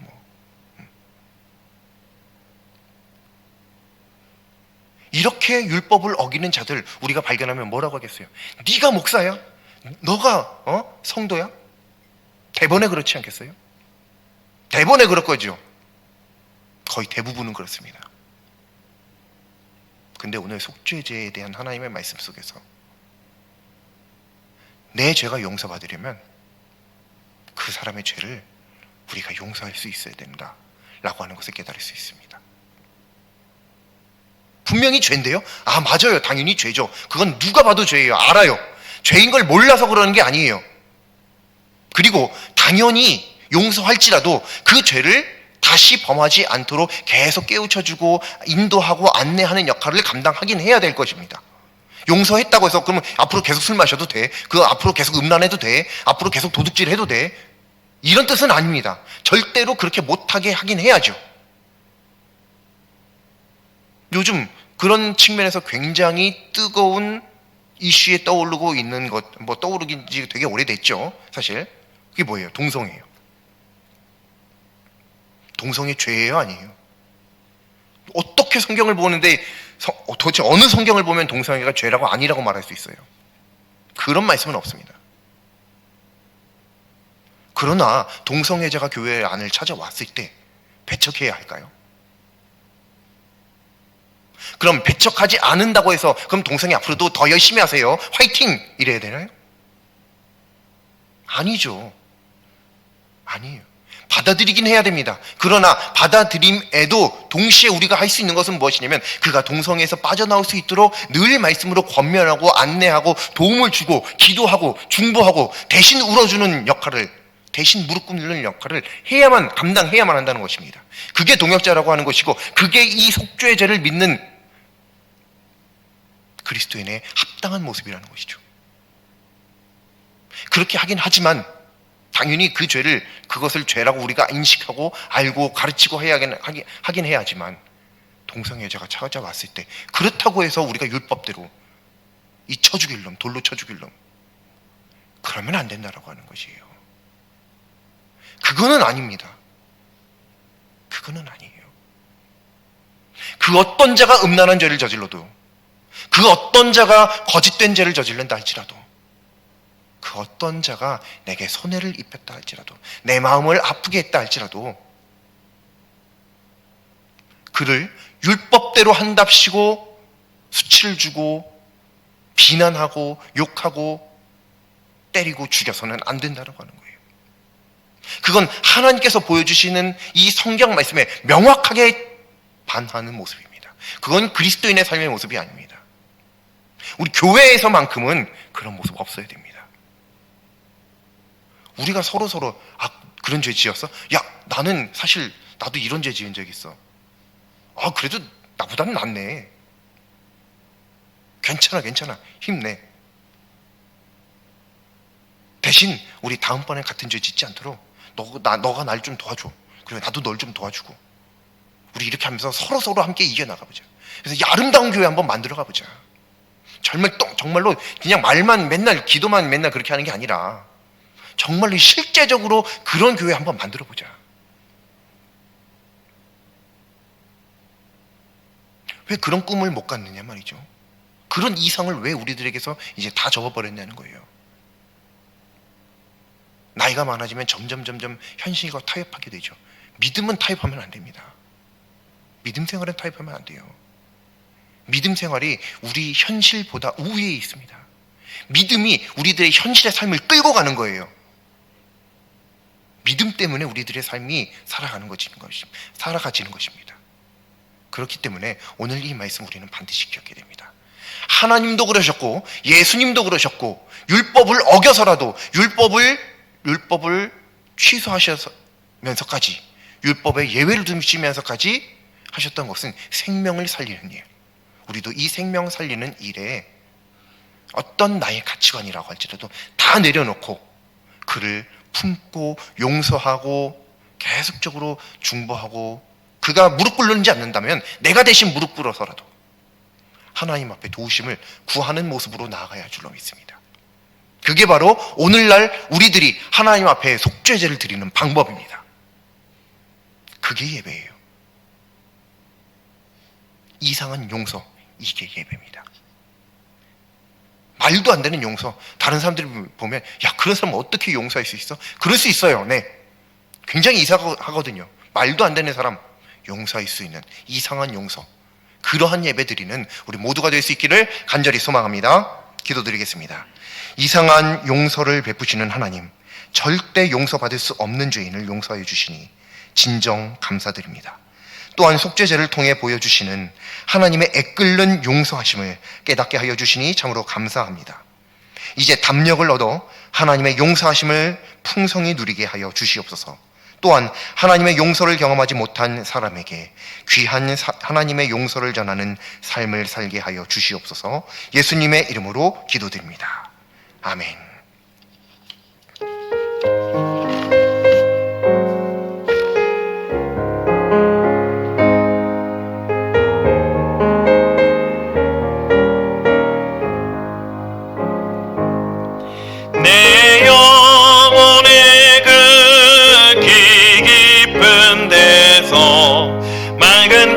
이렇게 율법을 어기는 자들 우리가 발견하면 뭐라고 하겠어요? 네가 목사야? 너가 성도야? 대번에 그렇지 않겠어요? 대번에 그럴 거죠. 거의 대부분은 그렇습니다. 근데 오늘 속죄제에 대한 하나님의 말씀 속에서 내 죄가 용서받으려면 그 사람의 죄를 우리가 용서할 수 있어야 된다 라고 하는 것을 깨달을 수 있습니다. 분명히 죄인데요? 맞아요, 당연히 죄죠. 그건 누가 봐도 죄예요. 알아요. 죄인 걸 몰라서 그러는 게 아니에요. 그리고 당연히 용서할지라도 그 죄를 다시 범하지 않도록 계속 깨우쳐주고 인도하고 안내하는 역할을 감당하긴 해야 될 것입니다. 용서했다고 해서 그러면 앞으로 계속 술 마셔도 돼, 앞으로 계속 음란해도 돼, 앞으로 계속 도둑질 해도 돼, 이런 뜻은 아닙니다. 절대로 그렇게 못하게 하긴 해야죠. 요즘 그런 측면에서 굉장히 뜨거운 이슈에 떠오르고 있는 것, 떠오르긴 지 되게 오래됐죠. 사실 그게 뭐예요? 동성애예요. 동성애 죄예요, 아니에요? 어떻게 성경을 보는데 도대체 어느 성경을 보면 동성애가 죄라고 아니라고 말할 수 있어요? 그런 말씀은 없습니다. 그러나 동성애자가 교회 안을 찾아왔을 때 배척해야 할까요? 그럼 배척하지 않는다고 해서 그럼 동성애 앞으로도 더 열심히 하세요, 화이팅! 이래야 되나요? 아니죠. 아니에요. 받아들이긴 해야 됩니다. 그러나 받아들임에도 동시에 우리가 할 수 있는 것은 무엇이냐면 그가 동성애에서 빠져나올 수 있도록 늘 말씀으로 권면하고 안내하고 도움을 주고 기도하고 중보하고 대신 울어주는 역할을, 대신 무릎 꿇는 역할을 감당해야만 한다는 것입니다. 그게 동역자라고 하는 것이고, 그게 이 속죄의 죄를 믿는 그리스도인의 합당한 모습이라는 것이죠. 그렇게 하긴 하지만 당연히 그것을 죄라고 우리가 인식하고 알고 가르치고 하긴 해야지만, 동성애자가 찾아왔을 때 그렇다고 해서 우리가 율법대로 이 쳐 죽일 놈, 돌로 쳐 죽일 놈, 그러면 안 된다라고 하는 것이에요. 그거는 아닙니다. 그거는 아니에요. 그 어떤 자가 음란한 죄를 저질러도, 그 어떤 자가 거짓된 죄를 저질른다 할지라도, 그 어떤 자가 내게 손해를 입혔다 할지라도, 내 마음을 아프게 했다 할지라도 그를 율법대로 한답시고 수치를 주고 비난하고 욕하고 때리고 죽여서는 안 된다고 하는 거예요. 그건 하나님께서 보여주시는 이 성경 말씀에 명확하게 반하는 모습입니다. 그건 그리스도인의 삶의 모습이 아닙니다. 우리 교회에서만큼은 그런 모습 없어야 됩니다. 우리가 서로 그런 죄 지었어? 야, 나는 사실 나도 이런 죄 지은 적 있어. 그래도 나보다는 낫네. 괜찮아, 힘내. 대신 우리 다음번에 같은 죄 짓지 않도록 너가 날 좀 도와줘. 그리고 나도 널 좀 도와주고, 우리 이렇게 하면서 서로 함께 이겨나가보자. 그래서 이 아름다운 교회 한번 만들어가보자. 정말로 그냥 말만 맨날, 기도만 맨날 그렇게 하는 게 아니라 정말로 실제적으로 그런 교회 한번 만들어보자. 왜 그런 꿈을 못 갖느냐 말이죠. 그런 이상을 왜 우리들에게서 이제 다 접어버렸냐는 거예요. 나이가 많아지면 점점 현실과 타협하게 되죠. 믿음은 타협하면 안 됩니다. 믿음 생활은 타협하면 안 돼요. 믿음 생활이 우리 현실보다 우위에 있습니다. 믿음이 우리들의 현실의 삶을 끌고 가는 거예요. 믿음 때문에 우리들의 삶이 살아가지는 것입니다. 그렇기 때문에 오늘 이 말씀 우리는 반드시 기억해야 됩니다. 하나님도 그러셨고 예수님도 그러셨고, 율법을 어겨서라도 율법을 취소하시면서까지, 율법에 예외를 두시면서까지 하셨던 것은 생명을 살리는 일. 우리도 이 생명 살리는 일에 어떤 나의 가치관이라고 할지라도 다 내려놓고 그를 품고 용서하고 계속적으로 중보하고, 그가 무릎 꿇는지 않는다면 내가 대신 무릎 꿇어서라도 하나님 앞에 도우심을 구하는 모습으로 나아가야 할 줄로 믿습니다. 그게 바로 오늘날 우리들이 하나님 앞에 속죄제를 드리는 방법입니다. 그게 예배예요. 이상한 용서, 이게 예배입니다. 말도 안 되는 용서, 다른 사람들이 보면 야, 그런 사람 어떻게 용서할 수 있어? 그럴 수 있어요. 네, 굉장히 이상하거든요. 말도 안 되는 사람 용서할 수 있는 이상한 용서, 그러한 예배 드리는 우리 모두가 될 수 있기를 간절히 소망합니다. 기도드리겠습니다. 이상한 용서를 베푸시는 하나님, 절대 용서받을 수 없는 죄인을 용서해 주시니 진정 감사드립니다. 또한 속죄제를 통해 보여주시는 하나님의 애끓는 용서하심을 깨닫게 하여 주시니 참으로 감사합니다. 이제 담력을 얻어 하나님의 용서하심을 풍성히 누리게 하여 주시옵소서. 또한 하나님의 용서를 경험하지 못한 사람에게 귀한 하나님의 용서를 전하는 삶을 살게 하여 주시옵소서. 예수님의 이름으로 기도드립니다. 아멘. 내 영혼의 그 깊은 데서 맑은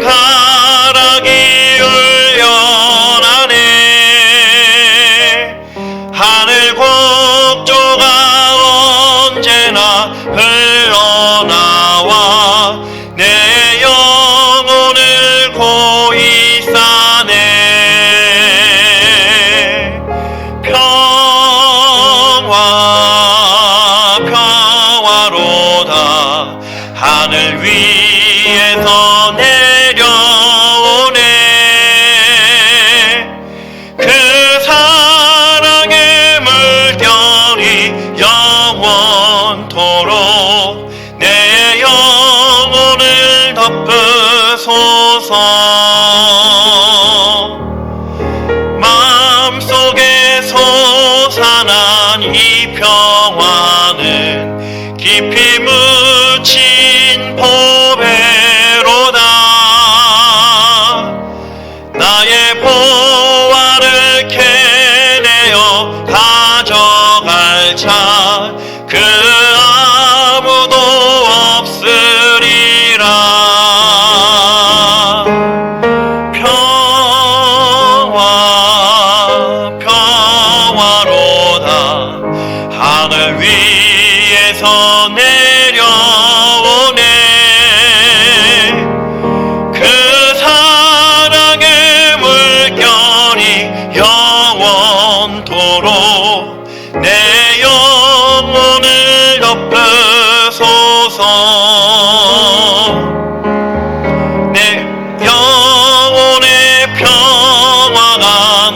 평화가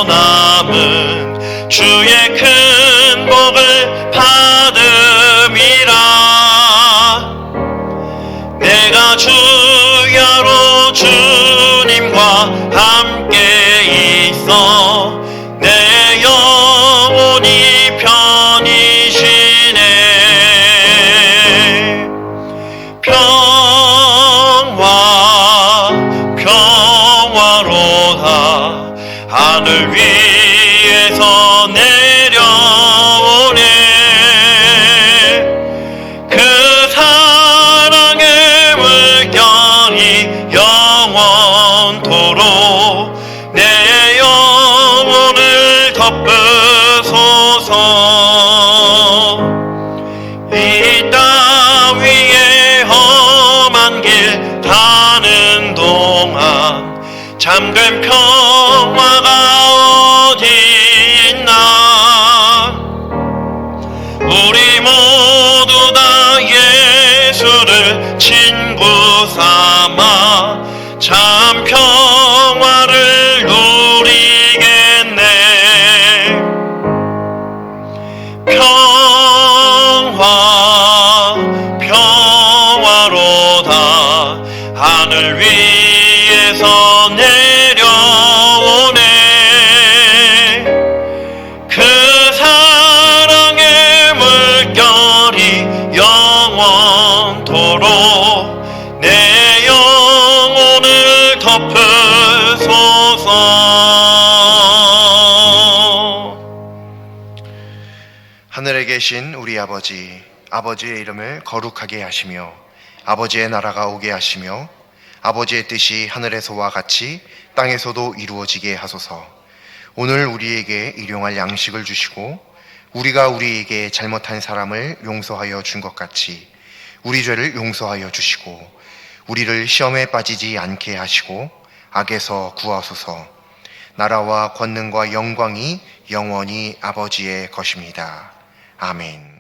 넘쳐남은 주의 큰 복을 받음이라. 내가 주야로 주님과 함께 있어 내 영혼이 편이시네. 평화로다 하늘 위에서 내려오네. 그 사랑의 물결이 영원토록 내 영혼을 덮으소서. 이 땅 위에 험한 길 가는 동안 잠깐 평화가 어디 있나. 우리 모두 다 예수를 친구 삼아 참 평화를 누리겠네. 평화로다 하늘 위에서 내려오네. 그 사랑의 물결이 영원토록 내 영혼을 덮으소서. 하늘에 계신 우리 아버지, 아버지의 이름을 거룩하게 하시며 아버지의 나라가 오게 하시며 아버지의 뜻이 하늘에서와 같이 땅에서도 이루어지게 하소서. 오늘 우리에게 일용할 양식을 주시고 우리가 우리에게 잘못한 사람을 용서하여 준 것 같이 우리 죄를 용서하여 주시고 우리를 시험에 빠지지 않게 하시고 악에서 구하소서. 나라와 권능과 영광이 영원히 아버지의 것입니다. 아멘.